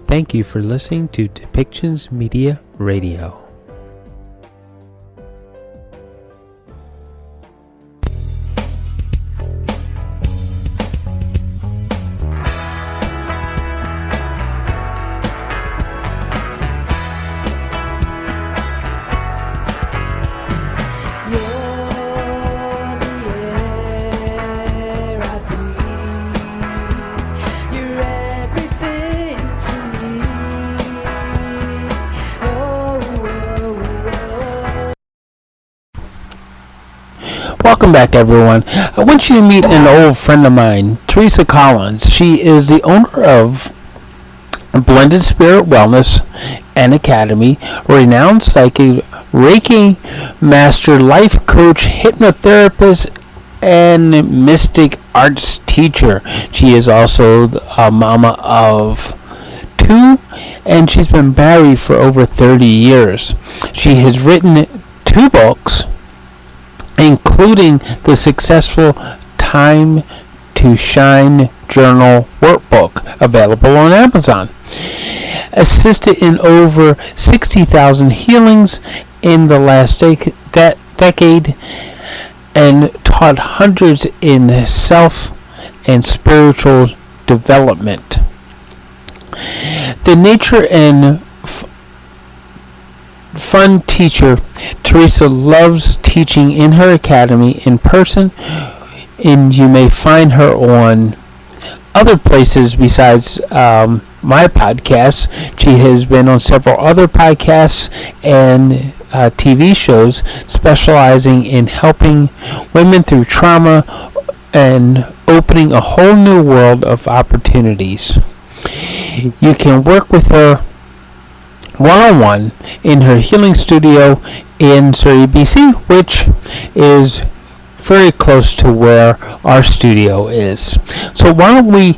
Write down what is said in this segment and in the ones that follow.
Thank you for listening to Depictions Media Radio. Welcome back, everyone. I want you to meet an old friend of mine, Teresa Collins. She is the owner of Blended Spirit Wellness and Academy, renowned psychic, Reiki master, life coach, hypnotherapist, and mystic arts teacher. She is also a mama of 2, and she's been married for over 30 years. She has written 2 books, including the successful Time to Shine Journal Workbook, available on Amazon. Assisted in over 60,000 healings in the last decade, and taught hundreds in self and spiritual development. The nature and fun teacher, Teresa loves teaching in her academy in person, and you may find her on other places besides my podcast. She has been on several other podcasts and TV shows, specializing in helping women through trauma and opening a whole new world of opportunities. You can work with her one-on-one in her healing studio in Surrey, BC, which is very close to where our studio is. So why don't we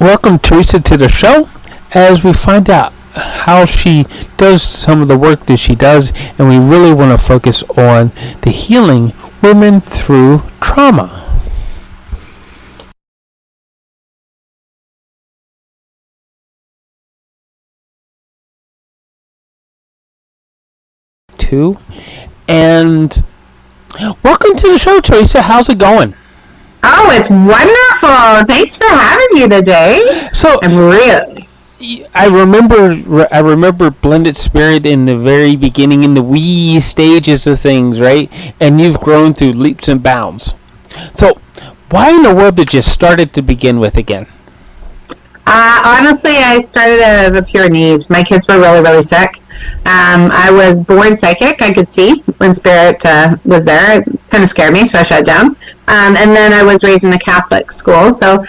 welcome Teresa to the show as we find out how she does some of the work that she does, and we really want to focus on the healing women through trauma. And welcome to the show, Teresa. How's it going? Oh, it's wonderful. Thanks for having me today. So I remember Blended Spirit in the very beginning, in the wee stages of things, right? And you've grown through leaps and bounds. So why in the world did you start it to begin with again? Honestly, I started out of a pure need. My kids were really, really sick. I was born psychic. I could see when spirit was there. It kind of scared me, so I shut it down. And then I was raised in a Catholic school, so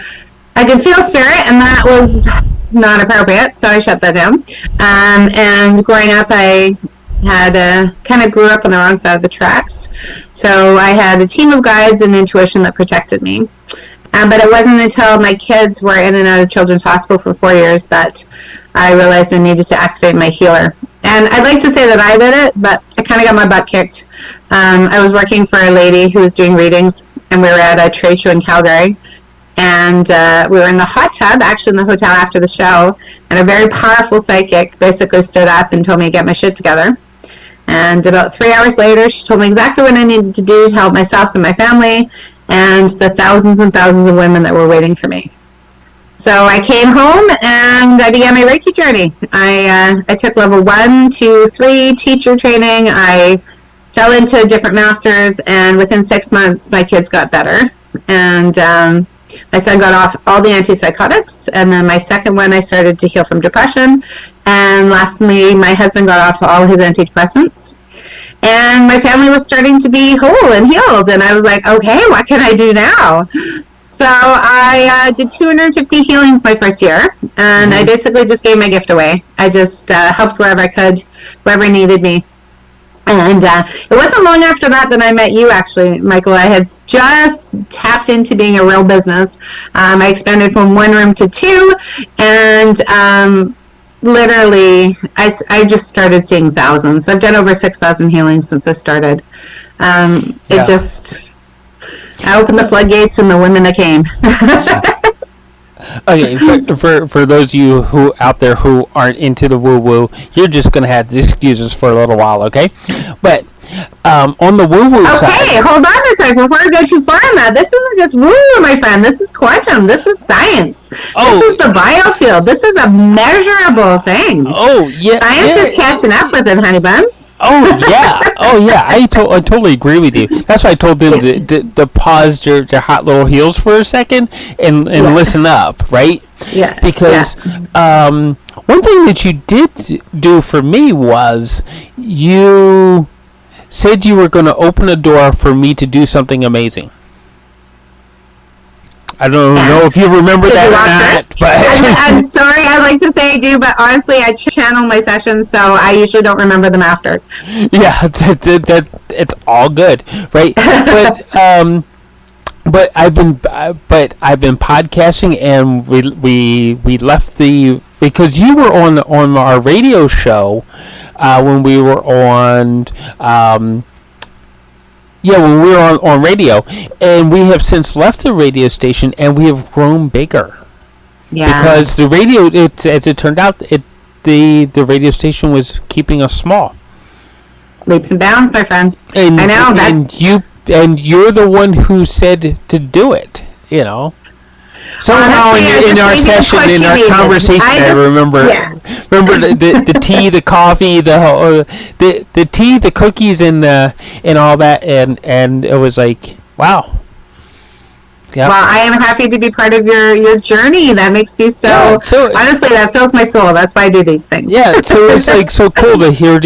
I could feel spirit, and that was not appropriate, so I shut that down. And growing up, I had kind of grew up on the wrong side of the tracks. So I had a team of guides and intuition that protected me. But it wasn't until my kids were in and out of Children's Hospital for 4 years that I realized I needed to activate my healer. And I'd like to say that I did it, but I kind of got my butt kicked. I was working for a lady who was doing readings, and we were at a trade show in Calgary. And we were in the hot tub, actually in the hotel after the show, and a very powerful psychic basically stood up and told me to get my shit together. And about 3 hours later, she told me exactly what I needed to do to help myself and my family, and the thousands and thousands of women that were waiting for me. So I came home and I began my Reiki journey. I took level 1, 2, 3 teacher training. I fell into different masters, and within 6 months, my kids got better. And my son got off all the antipsychotics, and then my second one, I started to heal from depression. And lastly, my husband got off all his antidepressants. And my family was starting to be whole and healed. And I was like, okay, what can I do now? So I did 250 healings my first year. And I basically just gave my gift away. I just helped wherever I could, whoever needed me. And it wasn't long after that I met you, actually, Michael. I had just tapped into being a real business. I expanded from 1 room to 2. And literally, I just started seeing thousands. I've done over 6,000 healings since I started. It just, I opened the floodgates and the women that came. Okay, for those of you who out there who aren't into the woo woo, you're just gonna have the excuses for a little while, okay? But on the woo woo side. Okay, hold on a sec before I go too far on that. This isn't just woo woo, my friend. This is quantum. This is science. This is the biofield. This is a measurable thing. Oh yeah, science is catching up with it, honey buns. Oh yeah. I totally agree with you. That's why I told them to pause your hot little heels for a second and listen up, right? Yeah. Because one thing that you did do for me was you said you were going to open a door for me to do something amazing. I don't know if you remember that or not. But I'm sorry, I like to say I do, but honestly, I channel my sessions, so I usually don't remember them after. Yeah, it's all good, right? But I've been podcasting, and we left because you were on our radio show when we were on. When we were on radio, and we have since left the radio station, and we have grown bigger. Yeah. Because the radio, as it turned out, the radio station was keeping us small. Leaps and bounds, my friend. And, I know and you're the one who said to do it. You know. Somehow in our session, in our conversation, I remember the tea, the coffee, the tea, the cookies, and all that, and it was like, wow. Yep. Well, I am happy to be part of your journey. That makes me so honestly, that fills my soul. That's why I do these things. Yeah, so it's like so cool to hear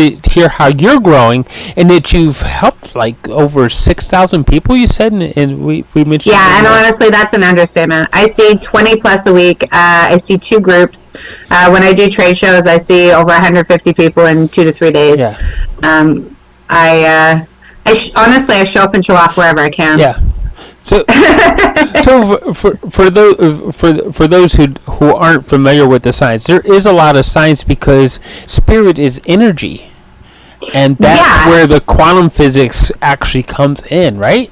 how you're growing, and that you've helped like over 6,000 people. You said, and we mentioned. Yeah, and honestly, that's an understatement. I see 20 plus a week. I see 2 groups. When I do trade shows, I see over 150 people in 2 to 3 days. Yeah. Honestly, I show up and show off wherever I can. Yeah. So for those who aren't familiar with the science, there is a lot of science because spirit is energy, and that's where the quantum physics actually comes in, right?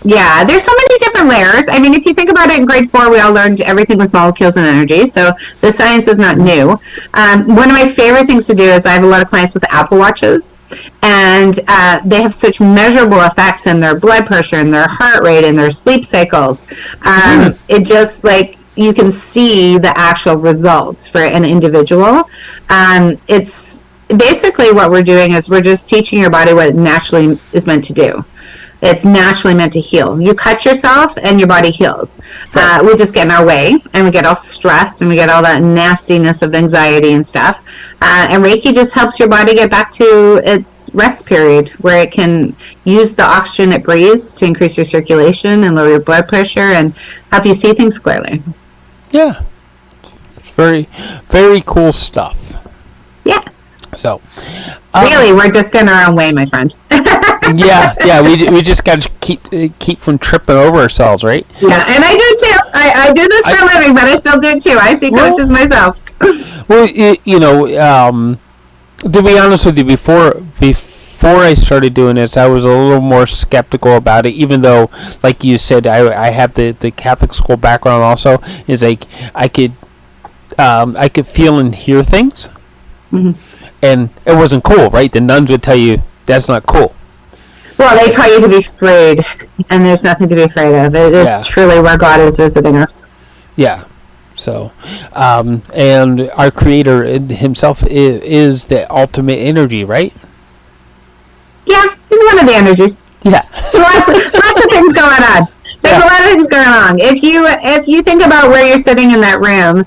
Yeah, there's so many different layers. I mean, if you think about it, in grade 4, we all learned everything was molecules and energy, so the science is not new. One of my favorite things to do is I have a lot of clients with Apple Watches, and they have such measurable effects in their blood pressure, and their heart rate, and their sleep cycles. It just, like, you can see the actual results for an individual. It's basically what we're doing is we're just teaching your body what it naturally is meant to do. It's naturally meant to heal. You cut yourself and your body heals. Right. We just get in our way and we get all stressed and we get all that nastiness of anxiety and stuff. And Reiki just helps your body get back to its rest period where it can use the oxygen it breathes to increase your circulation and lower your blood pressure and help you see things clearly. Yeah. It's very, very cool stuff. Yeah. So, really, we're just in our own way, my friend. yeah. We just got to keep from tripping over ourselves, right? Yeah, and I do too. I do this for a living, but I still do too. I see coaches myself. Well, to be honest with you, before I started doing this, I was a little more skeptical about it. Even though, like you said, I have the Catholic school background. Also, is like I could feel and hear things. Mm-hmm. And it wasn't cool, right? The nuns would tell you that's not cool. Well, they tell you to be afraid, and there's nothing to be afraid of. It is truly where God is visiting us. Yeah. So, and our Creator Himself is the ultimate energy, right? Yeah, He's one of the energies. Yeah. Lots of things going on. There's a lot of things going on. If you think about where you're sitting in that room,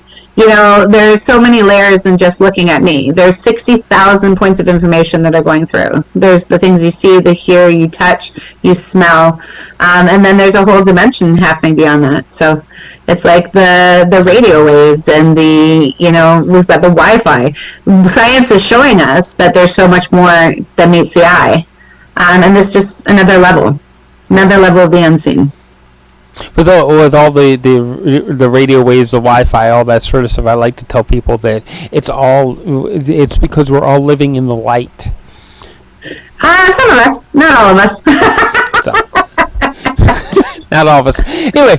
there's so many layers than just looking at me. There's 60,000 points of information that are going through. There's the things you see, the hear, you touch, you smell, and then there's a whole dimension happening beyond that. So it's like the radio waves and we've got the Wi-Fi. Science is showing us that there's so much more that meets the eye. And it's just another level of the unseen. With all the radio waves, the Wi-Fi, all that sort of stuff, I like to tell people that it's because we're all living in the light. Some of us, not all of us. Not all of us. Anyway,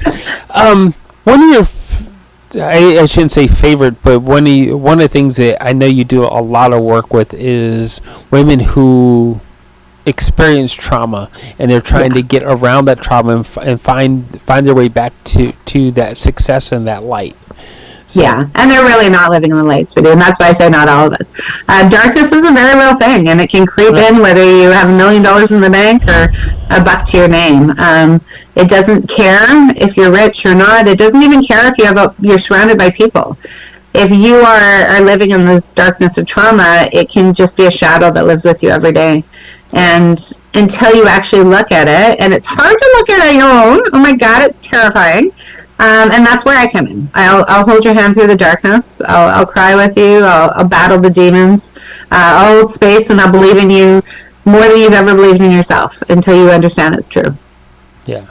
I shouldn't say favorite, but one of the things that I know you do a lot of work with is women who experience trauma, and they're trying to get around that trauma and find their way back to that success and that light. So, yeah, and they're really not living in the light, Speedy, and that's why I say not all of us. Darkness is a very real thing, and it can creep in whether you have $1 million in the bank or a buck to your name. It doesn't care if you're rich or not. It doesn't even care if you're surrounded by people. If you are living in this darkness of trauma, it can just be a shadow that lives with you every day. And until you actually look at it, and it's hard to look at your own. Oh my God, it's terrifying. And that's where I come in. I'll hold your hand through the darkness. I'll cry with you. I'll battle the demons. I'll hold space, and I'll believe in you more than you've ever believed in yourself until you understand it's true. Yeah.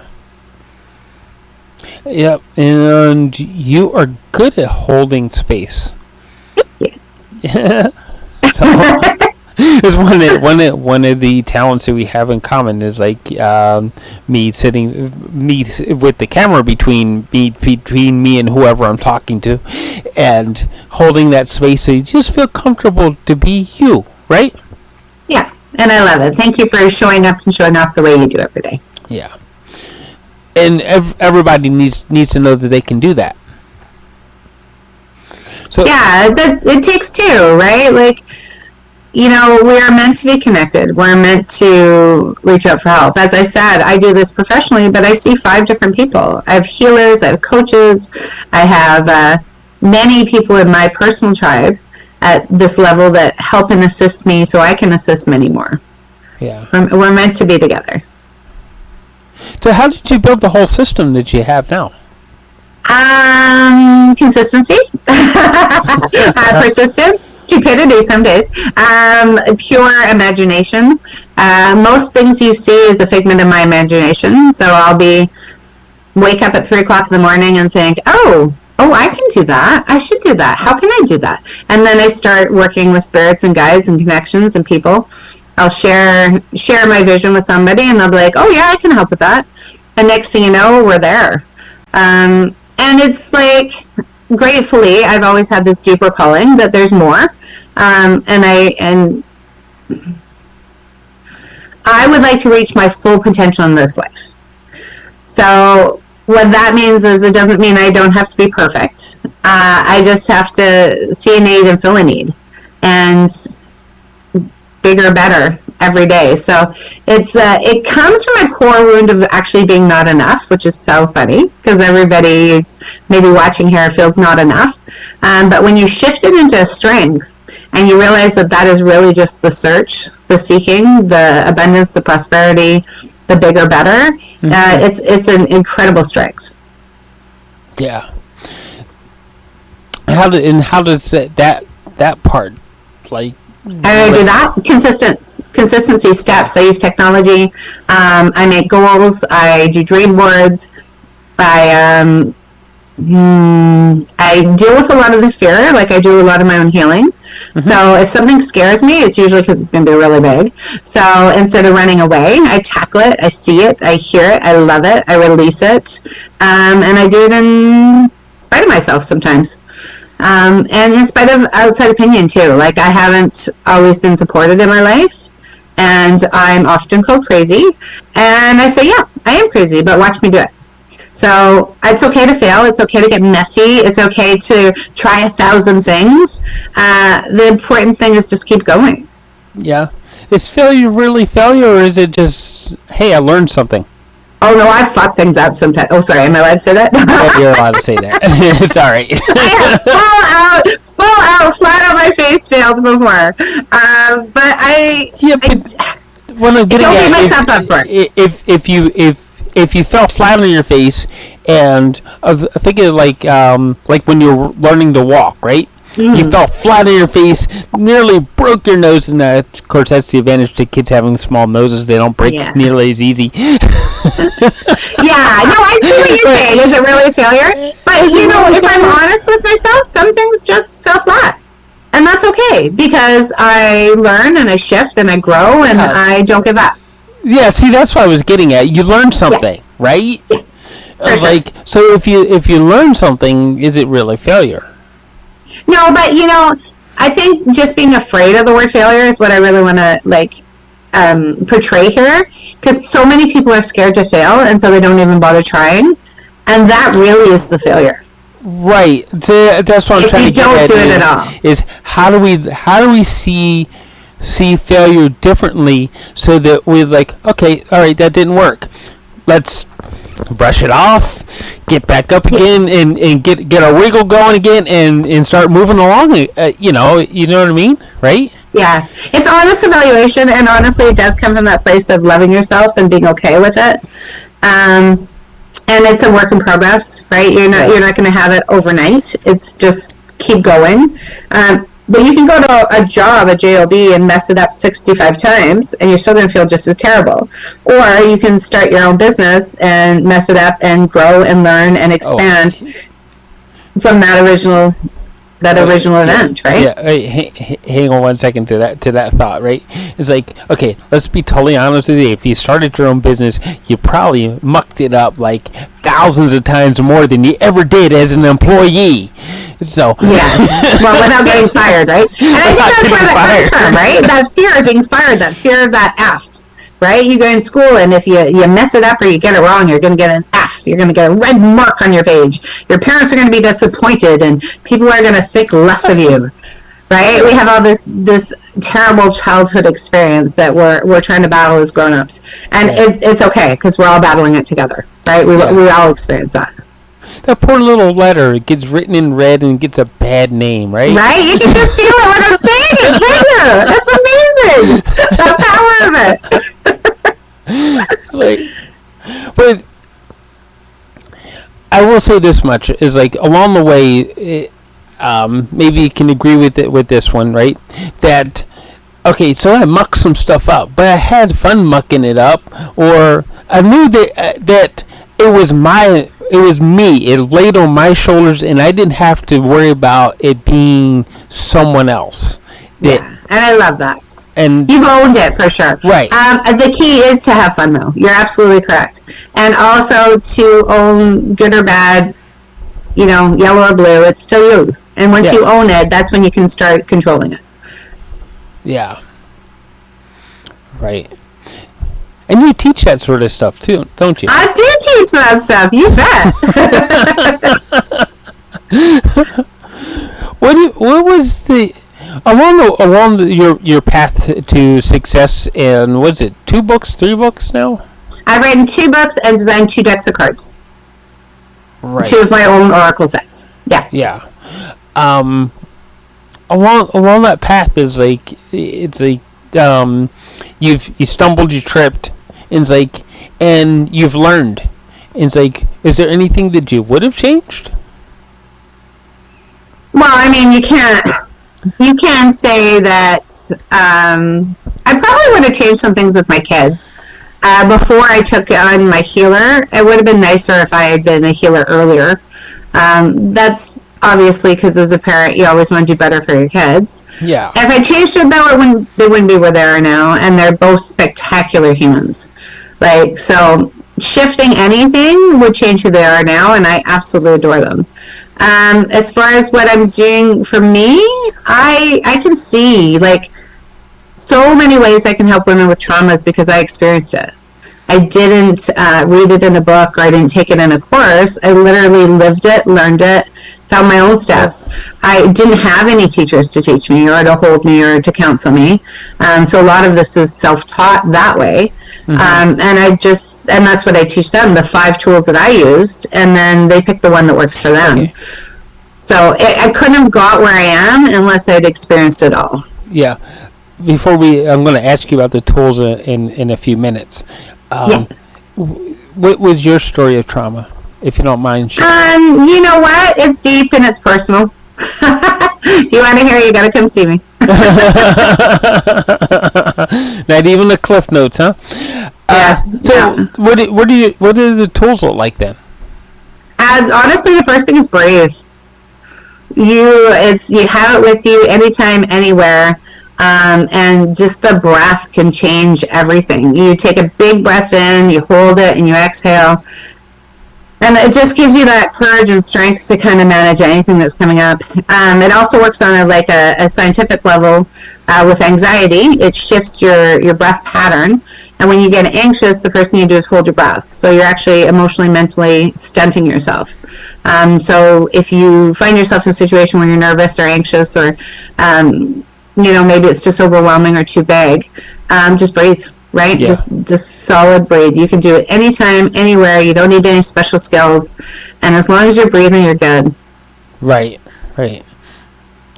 Yep. And you are good at holding space. Yeah. So, it's one of the talents that we have in common is like me with the camera between me and whoever I'm talking to, and holding that space so you just feel comfortable to be you, right? Yeah, and I love it. Thank you for showing up and showing off the way you do every day. Yeah, and everybody needs to know that they can do that. So yeah, it takes two, right? Like, you know, we are meant to be connected. We're meant to reach out for help. As I said, I do this professionally, but I see 5 different people. I have healers, I have coaches, I have many people in my personal tribe at this level that help and assist me so I can assist many more. Yeah. We're meant to be together. So how did you build the whole system that you have now? Consistency, persistence, stupidity some days, pure imagination. Most things you see is a figment of my imagination. So I'll wake up at 3 o'clock in the morning and think, oh, I can do that. I should do that. How can I do that? And then I start working with spirits and guides and connections and people. I'll share my vision with somebody, and they'll be like, oh yeah, I can help with that. And next thing you know, we're there. And it's like, gratefully, I've always had this deeper calling that there's more. And I would like to reach my full potential in this life. So what that means is it doesn't mean I don't have to be perfect. I just have to see a need and fill a need. And bigger, better every day. So it comes from a core wound of actually being not enough, which is so funny because everybody who's maybe watching here feels not enough. But when you shift it into strength and you realize that is really just the search, the seeking, the abundance, the prosperity, the bigger, better, it's an incredible strength. Yeah. How does that part, like, I do that. Consistency steps. I use technology. I make goals. I do dream boards. I deal with a lot of the fear. Like, I do a lot of my own healing. Mm-hmm. So if something scares me, it's usually because it's going to be really big. So instead of running away, I tackle it. I see it. I hear it. I love it. I release it. And I do it in spite of myself sometimes. And in spite of outside opinion too. Like, I haven't always been supported in my life, and I'm often called crazy, and I say, yeah, I am crazy, but watch me do it. So it's okay to fail. It's okay to get messy. It's okay to try 1,000 things. The important thing is just keep going. Yeah. Is failure really failure, or is it just, hey, I learned something? Oh, no, I fuck things up sometimes. Oh, sorry, am I allowed to say that? Oh, you're allowed to say that. It's all right. I have full out, flat on my face failed before. But what I'm getting don't beat myself up for it. If you fell flat on your face, and I think of like when you're learning to walk, right? You fell flat on your face, nearly broke your nose, and of course that's the advantage to kids having small noses. They don't break nearly as easy. Yeah, no, I see what you're saying. Is it really failure? But, you know, if I'm honest with myself, some things just fell flat. And that's okay, because I learn and I shift and I grow and I don't give up. Yeah, see, that's what I was getting at. You learned something, right? Yeah. I was like, so if you learn something, is it really failure? No, but I think just being afraid of the word failure is what I really want to portray here, because so many people are scared to fail, and so they don't even bother trying, and that really is the failure. Right. That's what I'm trying to get at. If you don't do it at all, is how do we see failure differently, so that we're like, okay, all right, that didn't work. Let's brush it off, get back up again, and get our wiggle going again, and start moving along. You know what I mean, right? Yeah, it's honest evaluation, and honestly, it does come from that place of loving yourself and being okay with it. And it's a work in progress, right? You're not going to have it overnight. It's just keep going. But you can go to a job, a job, and mess it up 65 times, and you're still going to feel just as terrible. Or you can start your own business and mess it up and grow and learn and expand from that original event, right? Yeah. Hang on 1 second to that thought, right? It's like, okay, let's be totally honest with you. If you started your own business, you probably mucked it up like thousands of times more than you ever did as an employee. So well, without getting fired, right? And I think that's where that comes from, right? That fear of being fired, that fear of that F, right? You go in school, and if you mess it up or you get it wrong, you're going to get an F. You're going to get a red mark on your page. Your parents are going to be disappointed, and people are going to think less of you, right? We have all this terrible childhood experience that we're trying to battle as grown-ups, and it's okay, because we're all battling it together, right? We all experience that. That poor little letter gets written in red and gets a bad name, right? Right? You can just feel it when I'm saying it, can't you? That's amazing. The power of it. But I will say this much, is like, along the way, maybe you can agree with this one, right? That, okay, so I mucked some stuff up, but I had fun mucking it up, or I knew that it was me. It laid on my shoulders, and I didn't have to worry about it being someone else. And I love that. And you've owned it for sure. Right. The key is to have fun, though. You're absolutely correct. And also to own good or bad, yellow or blue. It's still you. And once you own it, that's when you can start controlling it. Yeah. Right. And you teach that sort of stuff too, don't you? I do teach that stuff. You bet. What was the along your path to success? And was it 2 books, 3 books now? I've written 2 books and designed 2 decks of cards. Right. 2 of my own oracle sets. Yeah. Yeah. Along that path is like, it's like, you stumbled, you tripped, and it's like, and you've learned. It's like, is there anything that you would have changed? Well, I mean, you can say that I probably would have changed some things with my kids. Before I took on my healer, it would have been nicer if I had been a healer earlier. That's obviously because as a parent, you always want to do better for your kids. Yeah. If I changed it, though, they wouldn't be where they are now, and they're both spectacular humans. Like, so shifting anything would change who they are now, and I absolutely adore them. As far as what I'm doing for me, I can see, like, so many ways I can help women with traumas because I experienced it. I didn't read it in a book, or I didn't take it in a course. I literally lived it, learned it, found my own steps. I didn't have any teachers to teach me or to hold me or to counsel me. So a lot of this is self-taught that way. Mm-hmm. And that's what I teach them, the 5 tools that I used, and then they pick the one that works for them. Okay. So I couldn't have got where I am unless I'd experienced it all. Yeah. I'm going to ask you about the tools in a few minutes. What was your story of trauma, if you don't mind sharing? You know what? It's deep and it's personal. You want to hear? You got to come see me. Not even the cliff notes, huh? What do the tools look like then? Honestly, the first thing is breathe. You have it with you anytime, anywhere. And just the breath can change everything. You take a big breath in, you hold it, and you exhale. And it just gives you that courage and strength to kind of manage anything that's coming up. It also works on a scientific level with anxiety. It shifts your breath pattern. And when you get anxious, the first thing you do is hold your breath. So you're actually emotionally, mentally stunting yourself. So if you find yourself in a situation where you're nervous or anxious or, maybe it's just overwhelming or too big, just breathe. Right? Yeah. Just solid breathe. You can do it anytime, anywhere. You don't need any special skills. And as long as you're breathing, you're good. Right.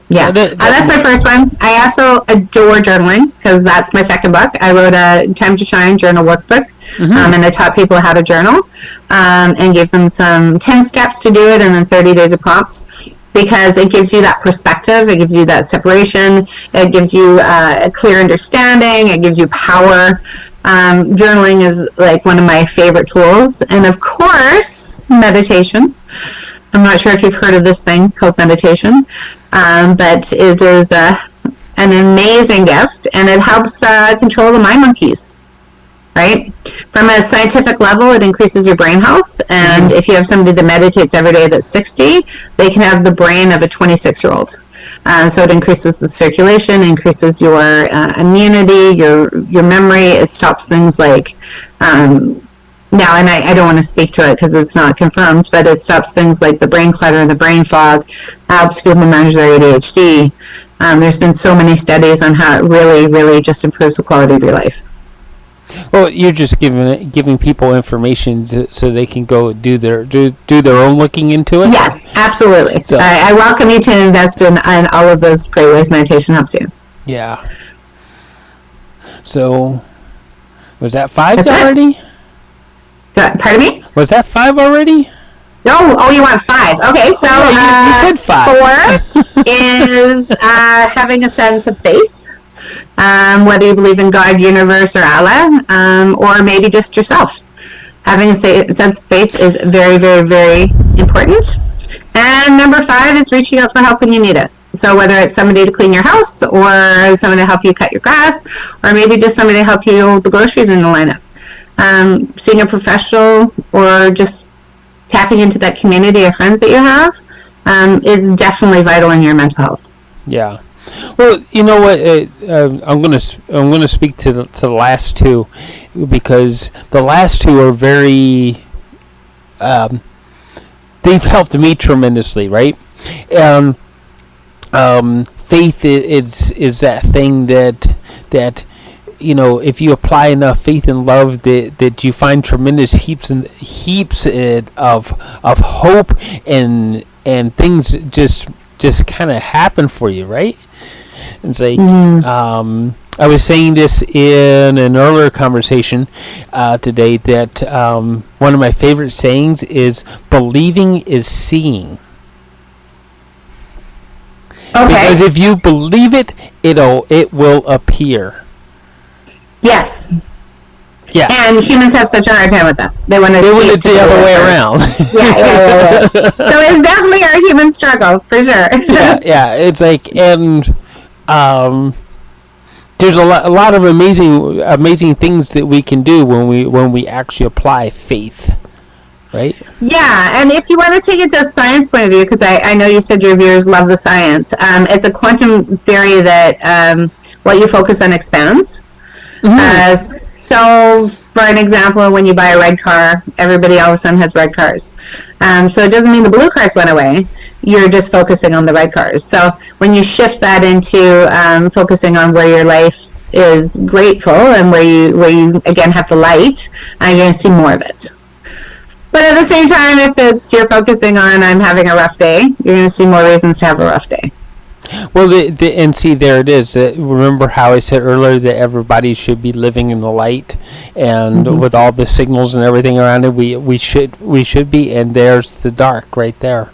Yeah. That's my first one. I also adore journaling because that's my second book. I wrote a Time to Shine journal workbook. And I taught people how to journal and gave them some 10 steps to do it and then 30 days of prompts. Because it gives you that perspective, it gives you that separation, it gives you a clear understanding, it gives you power. Journaling is like one of my favorite tools. And of course, meditation. I'm not sure if you've heard of this thing called meditation, but it is an amazing gift, and it helps control the mind monkeys. Right? From a scientific level, it increases your brain health. And if you have somebody that meditates every day that's 60, they can have the brain of a 26-year-old. So it increases the circulation, increases your immunity, your memory. It stops things like, now, and I don't want to speak to it because it's not confirmed, but it stops things like the brain clutter and the brain fog, helps people manage their ADHD. There's been so many studies on how it really, really just improves the quality of your life. Well, you're just giving people information so they can go do their own looking into it. Yes, absolutely. So, I welcome you to invest in all of those great ways meditation helps you. Yeah. So, was that 5 That's already? Pardon me? Was that 5 already? No. Oh, you want 5? Okay, so you said 5. 4 is having a sense of faith. Whether you believe in God, universe, or Allah, or maybe just yourself. Having a sense of faith is very, very, very important. And number 5 is reaching out for help when you need it. So whether it's somebody to clean your house, or someone to help you cut your grass, or maybe just somebody to help you hold the groceries in the lineup. Seeing a professional or just tapping into that community of friends that you have is definitely vital in your mental health. Yeah. Well, you know what? I'm gonna speak to the last 2 because the last 2 are very. They've helped me tremendously, right? Faith is that thing that if you apply enough faith and love, that you find tremendous heaps of hope and things just kind of happen for you, right? It's like I was saying this in an earlier conversation today that one of my favorite sayings is believing is seeing. Okay. Because if you believe it, it will appear. Yes. Yeah. And humans have such a hard time with that. They want to do it the other way around. Yeah. So it's definitely our human struggle, for sure. Yeah. It's like, and there's a lot of amazing things that we can do when we actually apply faith. Right? Yeah, and if you want to take it to a science point of view, because I know you said your viewers love the science, it's a quantum theory that what you focus on expands. So, for an example, when you buy a red car, everybody all of a sudden has red cars. So it doesn't mean the blue cars went away. You're just focusing on the red cars. So when you shift that into focusing on where your life is grateful and where you again have the light, you're going to see more of it. But at the same time, if you're focusing on I'm having a rough day, you're going to see more reasons to have a rough day. Well, and see, there it is. Remember how I said earlier that everybody should be living in the light, and with all the signals and everything around it, we should be. And there's the dark right there.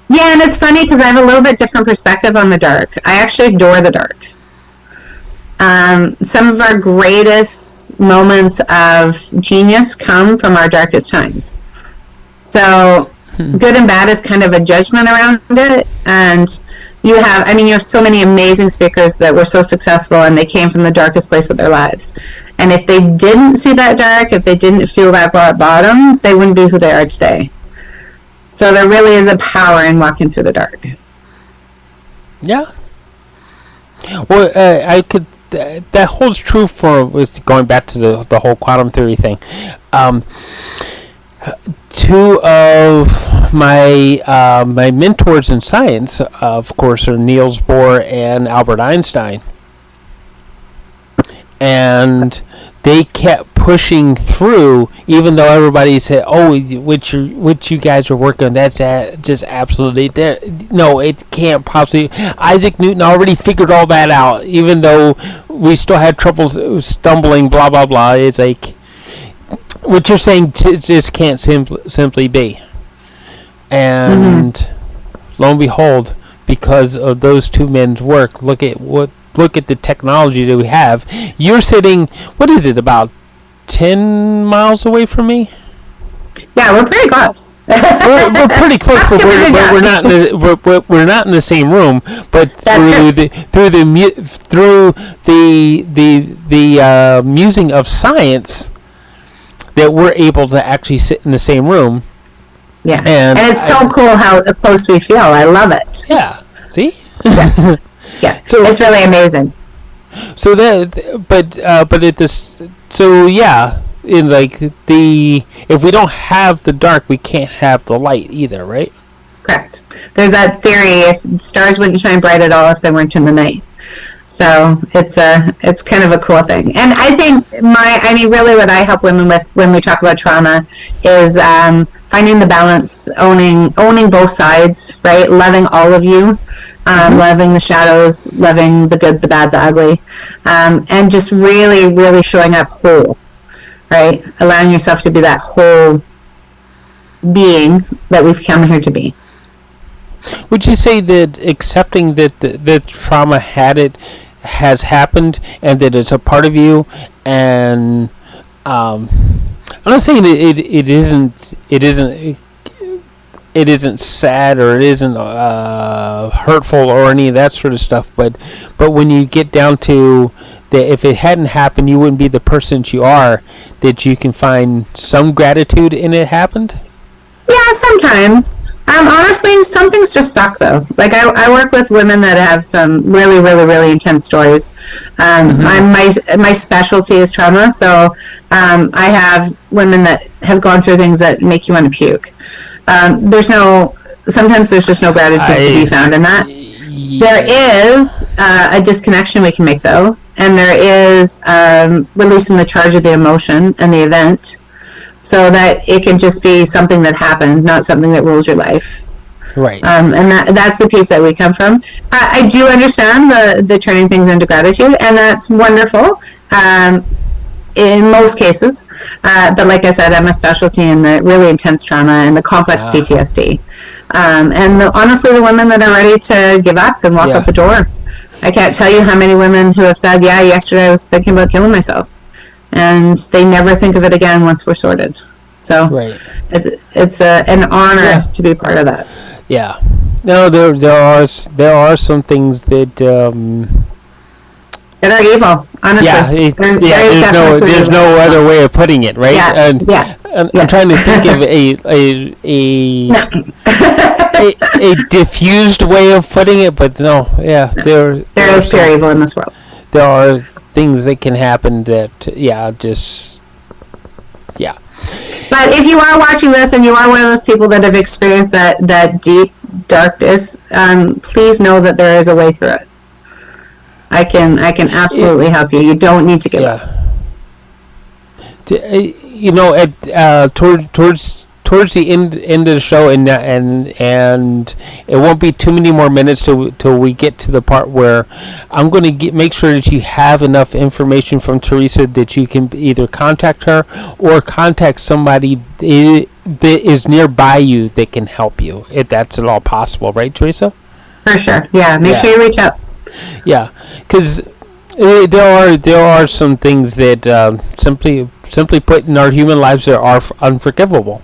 Yeah, and it's funny because I have a little bit different perspective on the dark. I actually adore the dark. Some of our greatest moments of genius come from our darkest times. So good and bad is kind of a judgment around it, and you have so many amazing speakers that were so successful and they came from the darkest place of their lives. And if they didn't see that dark, if they didn't feel that bottom, they wouldn't be who they are today. So there really is a power in walking through the dark. Yeah. Well, I could. That holds true for going back to the whole quantum theory thing. Two of my mentors in science, of course, are Niels Bohr and Albert Einstein, and they kept pushing through, even though everybody said, "Oh, what you guys are working on, that's just absolutely there. No, it can't possibly." Isaac Newton already figured all that out, even though we still had trouble stumbling. Blah blah blah. It's like what you're saying just can't simply be. And lo and behold, because of those two men's work, look at the technology that we have. You're sitting, what is it, about 10 miles away from me? Yeah, we're pretty close. we're pretty close, but we're not in the same room. But through the musing of science, that we're able to actually sit in the same room. Yeah, and it's so cool how close we feel. I love it. Yeah, see. Yeah, so it's really amazing. So but at this, so yeah, in like if we don't have the dark, we can't have the light either, right? Correct. There's that theory: if stars wouldn't shine bright at all if they weren't in the night. So it's kind of a cool thing. And I think really what I help women with when we talk about trauma is finding the balance, owning both sides, right? Loving all of you, loving the shadows, loving the good, the bad, the ugly, and just really, really showing up whole, right? Allowing yourself to be that whole being that we've come here to be. Would you say that accepting that the trauma has happened and that it's a part of you, and I'm not saying that it isn't sad or it isn't hurtful or any of that sort of stuff, but when you get down to that, if it hadn't happened, you wouldn't be the person that you are, that you can find some gratitude in it happened? Yeah, sometimes. Honestly, some things just suck though. Like I work with women that have some really, really, really intense stories. My specialty is trauma, so I have women that have gone through things that make you want to puke. Sometimes there's just no gratitude to be found in that. Yeah. There is a disconnection we can make though, and there is releasing the charge of the emotion and the event, so that it can just be something that happened, not something that rules your life. Right. And that's the piece that we come from. I do understand the turning things into gratitude, and that's wonderful in most cases. But like I said, I'm a specialty in the really intense trauma and the complex PTSD. And honestly, the women that are ready to give up and walk out the door. I can't tell you how many women who have said, yeah, yesterday I was thinking about killing myself. And they never think of it again once we're sorted. So it's an honor to be part of that. Yeah. No, there are some things that that are evil. Honestly, there's no other way of putting it, right? I'm trying to think of a diffused way of putting it, but no, there is pure evil in this world. There are things that can happen that But if you are watching this and you are one of those people that have experienced that deep darkness, please know that there is a way through it. I can absolutely help you. You don't need to give up. Towards the end of the show, and it won't be too many more minutes till we get to the part where I'm going to make sure that you have enough information from Teresa that you can either contact her or contact somebody that is nearby you that can help you, if that's at all possible, right, Teresa? For sure. Yeah. Make sure you reach out. Yeah, because there are some things that simply put in our human lives that are unforgivable.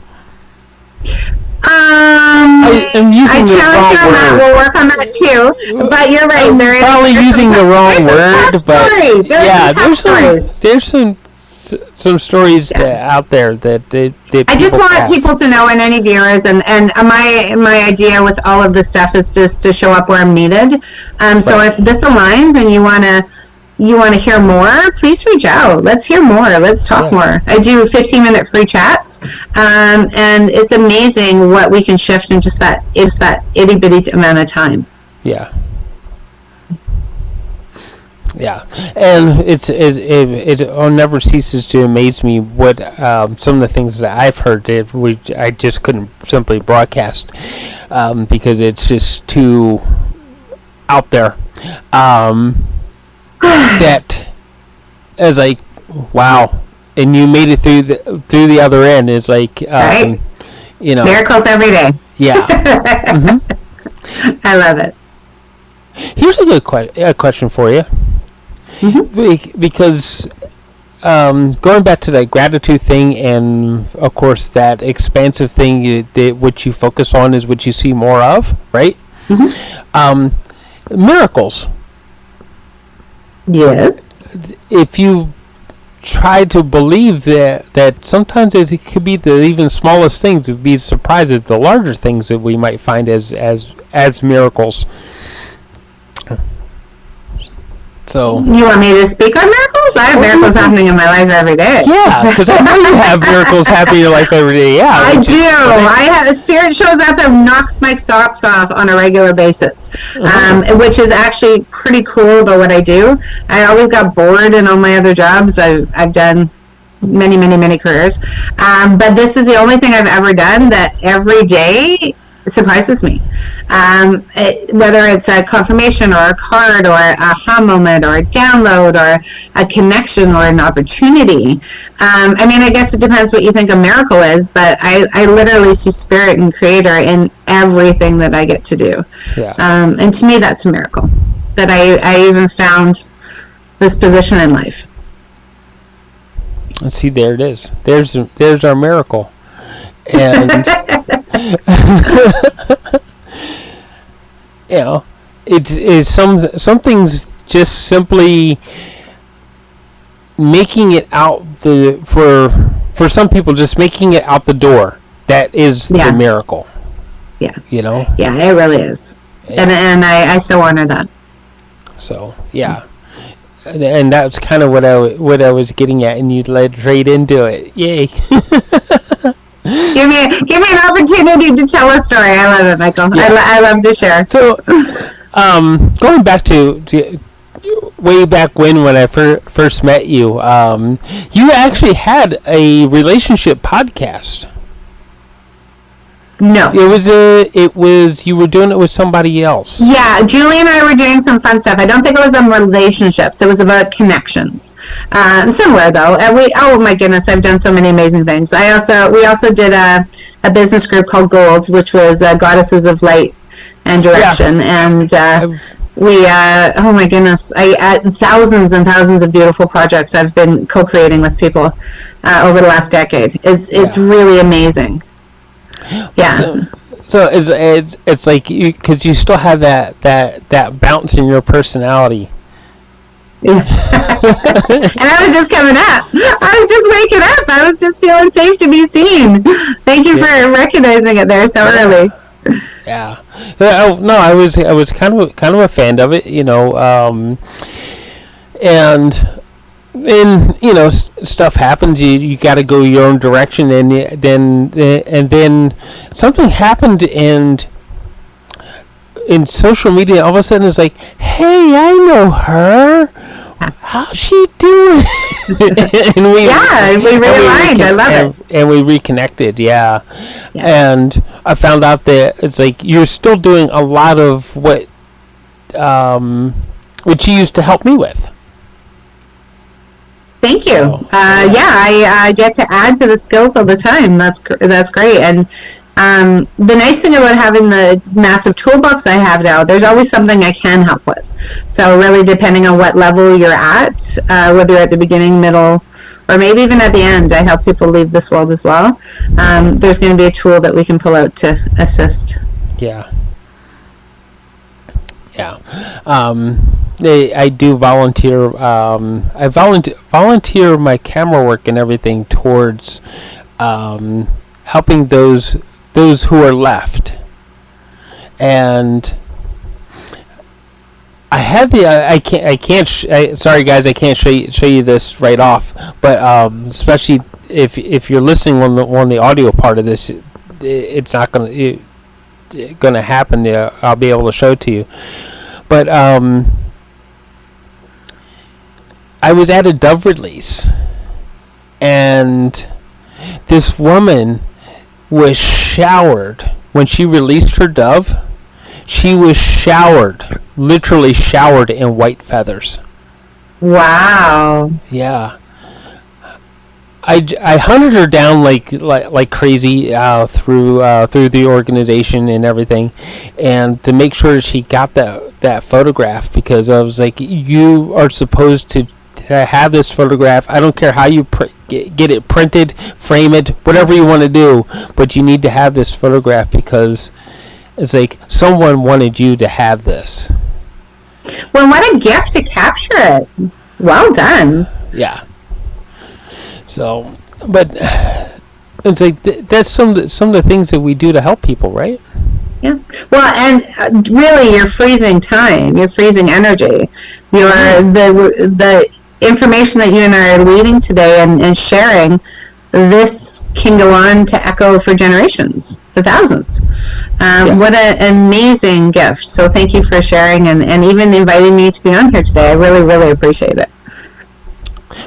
I challenge you on that. We'll work on that too. But you're right. Probably using the wrong word, but some stories that out there that I just want people to know, and any viewers, and my idea with all of this stuff is just to show up where I'm needed. So if this aligns and you want to hear more, please reach out. Let's hear more. Let's talk more. I do 15-minute free chats, and it's amazing what we can shift in just that itty-bitty amount of time. Yeah. Yeah, and it never ceases to amaze me what some of the things that I've heard that I just couldn't simply broadcast because it's just too out there. That is like, wow, and you made it through the other end. Is like, right? Miracles every day. Yeah. Mm-hmm. I love it. Here's a good question for you. Mm-hmm. Because going back to that gratitude thing, and of course that expansive thing, what you focus on is what you see more of, right? Mm-hmm. Miracles. Yes. If you try to believe that sometimes it could be the even smallest things, you'd be surprised at the larger things that we might find as miracles. So you want me to speak on miracles? I have miracles happening in my life every day. Yeah, because I know you have miracles happening in your life every day. Yeah, I do. I have a spirit shows up and knocks my socks off on a regular basis, which is actually pretty cool about what I do. I always got bored in all my other jobs. I've done many careers, but this is the only thing I've ever done that every day surprises me. Whether it's a confirmation or a card or an aha moment or a download or a connection or an opportunity. I guess it depends what you think a miracle is, but I literally see spirit and creator in everything that I get to do. Yeah. And to me, that's a miracle that I even found this position in life. Let's see, there it is. There's our miracle. And it's some things just simply making it out for some people, just making it out the door. That is the miracle. Yeah. Yeah, it really is. Yeah. And I so honor that. So yeah. And that's kind of what I was getting at, and you led right into it. Yay! Give me an opportunity to tell a story. I love it, Michael. Yeah. I love to share. So, going back to way back when I first met you, you actually had a relationship podcast. No. It was you were doing it with somebody else. Yeah, Julie and I were doing some fun stuff. I don't think it was on relationships. It was about connections. Similar though. And oh my goodness, I've done so many amazing things. We also did a business group called Gold, which was Goddesses of Light and Direction. Yeah. And we oh my goodness, thousands and thousands of beautiful projects I've been co-creating with people over the last decade. It's really amazing. Yeah. So it's like because you still have that bounce in your personality. Yeah. And I was just coming up. I was just waking up. I was just feeling safe to be seen. Thank you for recognizing it there so early. Yeah. No, I was kind of a fan of it, and stuff happens. You got to go your own direction, and then something happened, and in social media, all of a sudden it's like, hey, I know her. How's she doing? And we realigned. I love it. And we reconnected. Yeah. And I found out that it's like you're still doing a lot of what you used to help me with. Thank you. I get to add to the skills all the time. That's great. And the nice thing about having the massive toolbox I have now, there's always something I can help with. So really, depending on what level you're at, whether you're at the beginning, middle, or maybe even at the end, I help people leave this world as well. There's going to be a tool that we can pull out to assist. Yeah. Yeah. I do volunteer. I volunteer my camera work and everything towards helping those who are left. And I had sorry guys, I can't show you this right off, but especially if you're listening on the audio part of this, it's not gonna happen. I'll be able to show it to you, but I was at a dove release, and this woman was showered when she released her dove. She was literally showered in white feathers. Wow. Yeah. I hunted her down like crazy through the organization and everything, and to make sure she got that photograph, because I was like, you are supposed to have this photograph. I don't care how you get it printed, frame it, whatever you want to do, but you need to have this photograph because it's like someone wanted you to have this. Well, what a gift to capture it. Well done. Yeah. So, but it's like that's some of the things that we do to help people, right? Yeah. Well, and really, you're freezing time. You're freezing energy. You're the information that you and I are leading today and sharing. This can go on to echo for generations, to thousands. What an amazing gift. So thank you for sharing and even inviting me to be on here today. I really, really appreciate it.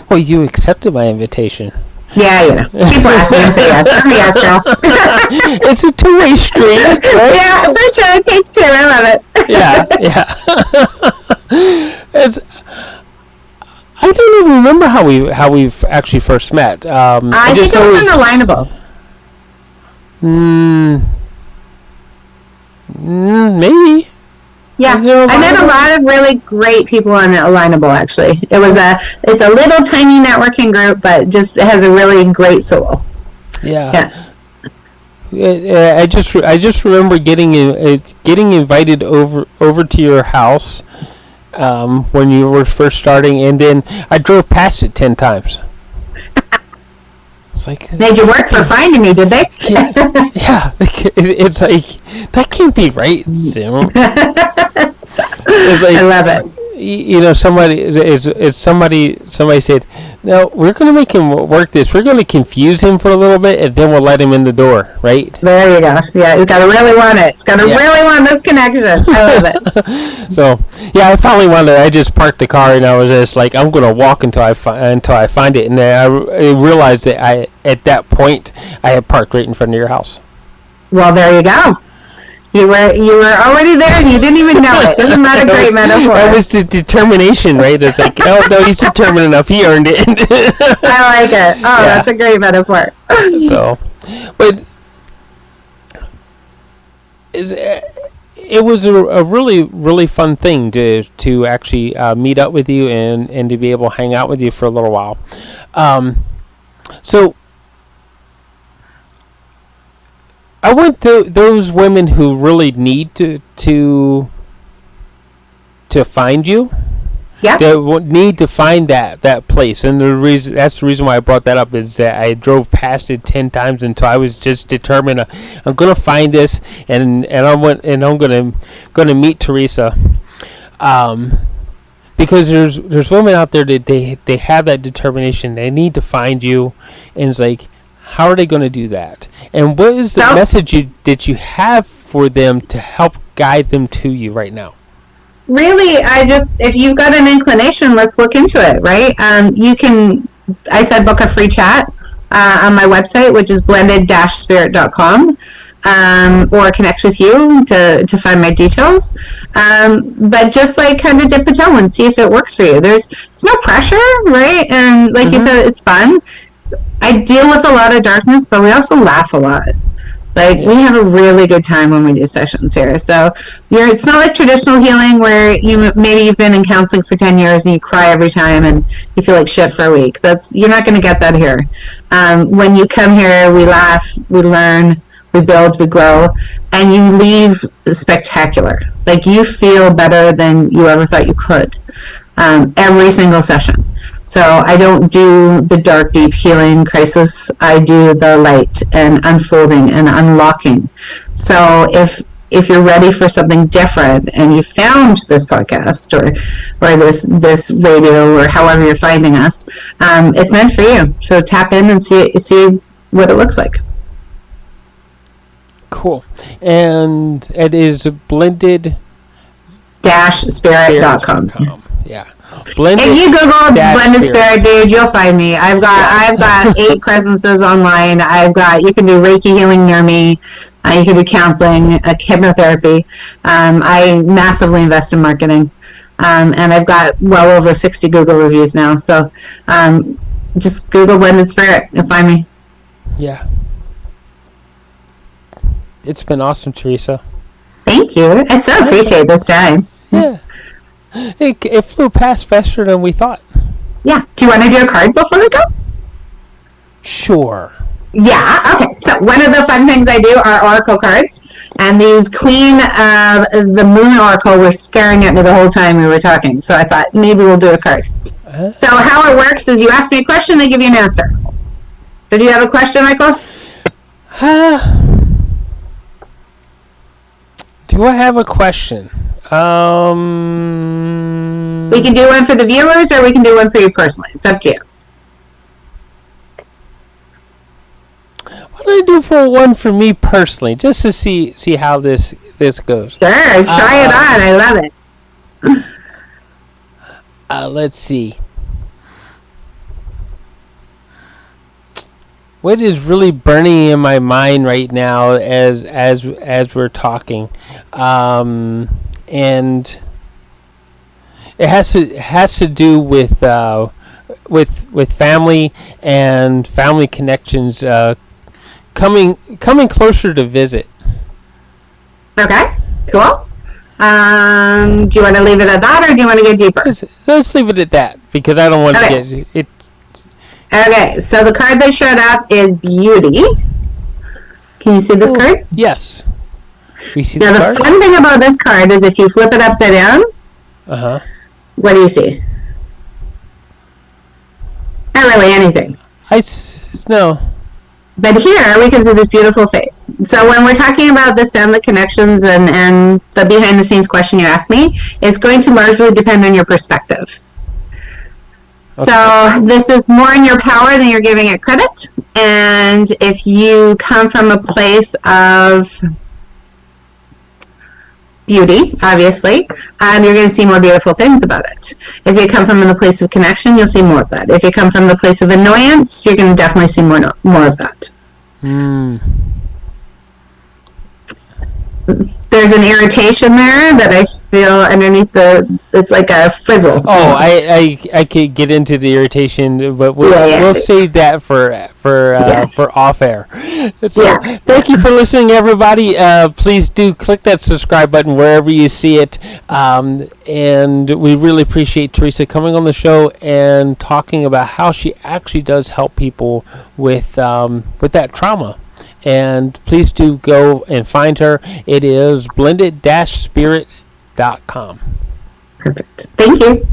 Well, you accepted my invitation. Yeah, you know. People ask me and say yes. I'm a yes, girl. It's a two-way street. Right? Yeah, for sure. It takes two. I love it. Yeah. I don't even remember how we've actually first met. I think it was Unalignable. Maybe. Yeah, I met a lot of really great people on Alignable. Actually, it's a little tiny networking group, but just it has a really great soul. Yeah. I just remember getting invited over to your house when you were first starting, and then I drove past it 10 times. It's like, made you work for finding me, did they? Yeah, it's like that can't be right. It's like, I love it. You know, somebody said, no, we're going to make him work this. We're going to confuse him for a little bit, and then we'll let him in the door, right? There you go. Yeah, you got to really want it. It's got to really want this connection. I love it. So, yeah, I finally wanted. I just parked the car, and I was just like, I'm going to walk until I find it. And then I realized that at that point, I had parked right in front of your house. Well, there you go. You were already there and you didn't even know it. Isn't that a great metaphor? That was the determination, right? It's like, oh, no, he's determined enough. He earned it. I like it. Oh, yeah. That's a great metaphor. So, but it was a really, really fun thing to actually meet up with you and to be able to hang out with you for a little while. So, I want those women who really need to find you. Yeah. They need to find that place, and that's the reason why I brought that up is that I drove past it 10 times until I was just determined. I'm gonna find this, and I'm gonna meet Teresa, because there's women out there that they have that determination. They need to find you, and it's like, how are they going to do that? And what is the message that you have for them to help guide them to you right now? Really, if you've got an inclination, let's look into it, right? You can, I said, book a free chat on my website, which is blended-spirit.com, or connect with you to find my details. But just like kind of dip a toe and see if it works for you. There's no pressure, right? And like you said, it's fun. I deal with a lot of darkness, but we also laugh a lot. Like, we have a really good time when we do sessions here. So it's not like traditional healing where maybe you've been in counseling for 10 years and you cry every time and you feel like shit for a week. You're not going to get that here. When you come here, we laugh, we learn, we build, we grow, and you leave spectacular. Like, you feel better than you ever thought you could, every single session. So I don't do the dark, deep healing crisis. I do the light and unfolding and unlocking. So if you're ready for something different and you found this podcast or this radio or however you're finding us, it's meant for you. So tap in and see what it looks like. Cool. And it is blended-spirit.com. Yeah. Blended. If you Google Blended Spirit, dude, you'll find me. I've got 8 presences online. You can do Reiki healing near me. You can do counseling, hypnotherapy. I massively invest in marketing. And I've got well over 60 Google reviews now. So just Google Blended Spirit. You'll find me. Yeah. It's been awesome, Teresa. Thank you. I so appreciate this time. Yeah. It flew past faster than we thought. Yeah. Do you want to do a card before we go? Sure. Yeah. Okay. So one of the fun things I do are oracle cards. And these Queen of the Moon Oracle were staring at me the whole time we were talking. So I thought maybe we'll do a card. So how it works is you ask me a question, they give you an answer. So do you have a question, Michael? Do I have a question? We can do one for the viewers, or we can do one for you personally. It's up to you. What do I do for one for me personally, just to see how this goes? Sure, try it on. I love it. Let's see. What is really burning in my mind right now as we're talking, and it has to do with family and family connections, coming closer to visit. Okay, cool. Do you want to leave it at that, or do you want to get deeper? Let's leave it at that, because I don't want to get it. Okay, so the card that showed up is Beauty. Can you see this card? Yes. We see now, the fun thing about this card is if you flip it upside down, what do you see? Not really anything. No. But here we can see this beautiful face. So when we're talking about this family connections and the behind the scenes question you asked me, it's going to largely depend on your perspective. Okay. So this is more in your power than you're giving it credit. And if you come from a place of beauty, obviously, you're going to see more beautiful things about it. If you come from the place of connection, you'll see more of that. If you come from the place of annoyance, you're going to definitely see more of that. There's an irritation there that I feel underneath it's like a frizzle. Oh, I could get into the irritation, but we'll save that for off air. So thank you for listening, everybody. Please do click that subscribe button wherever you see it. And we really appreciate Teresa coming on the show and talking about how she actually does help people with that trauma. And please do go and find her. It is blended-spirit.com. Perfect. Thank you.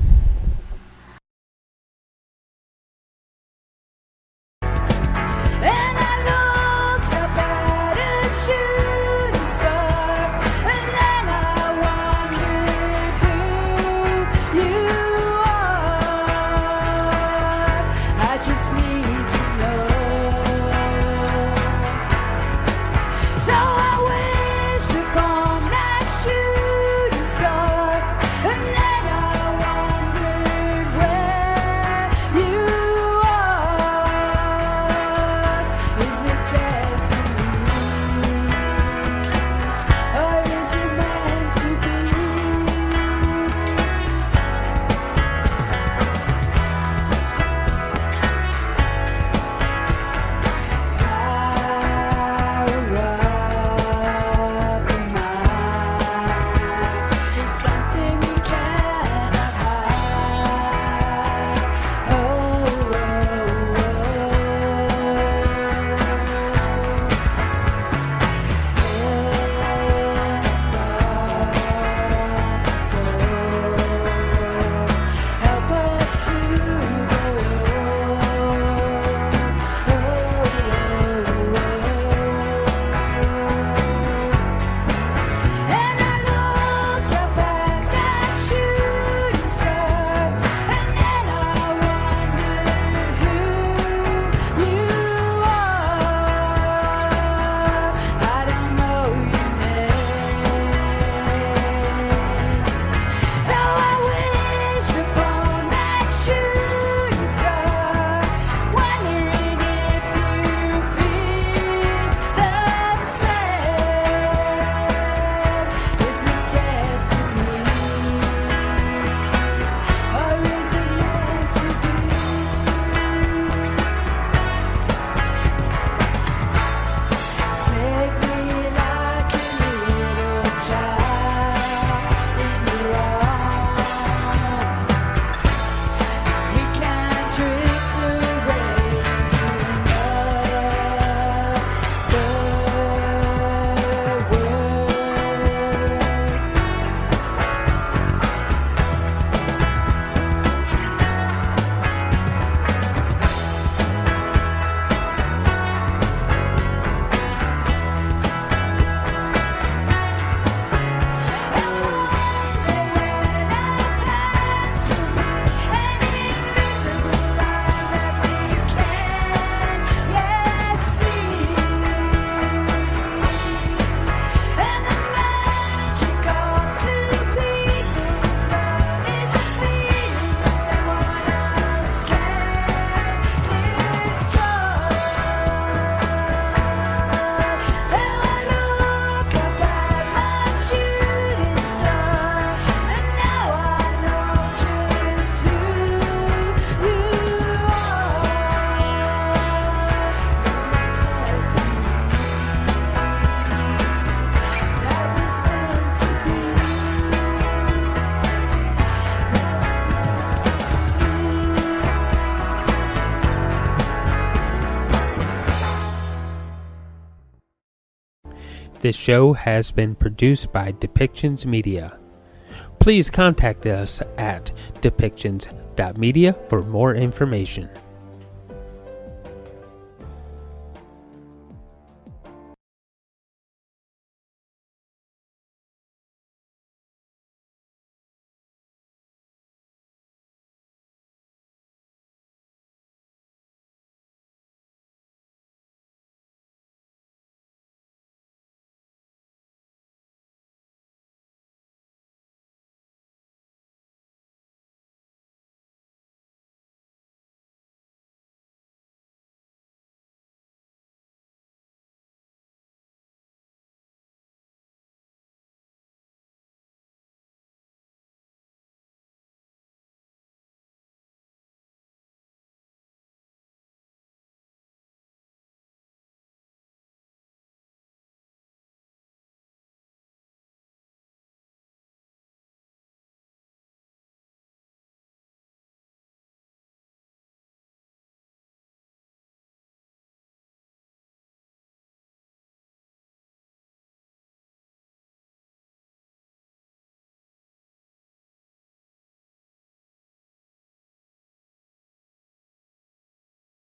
This show has been produced by Depictions Media. Please contact us at depictions.media for more information.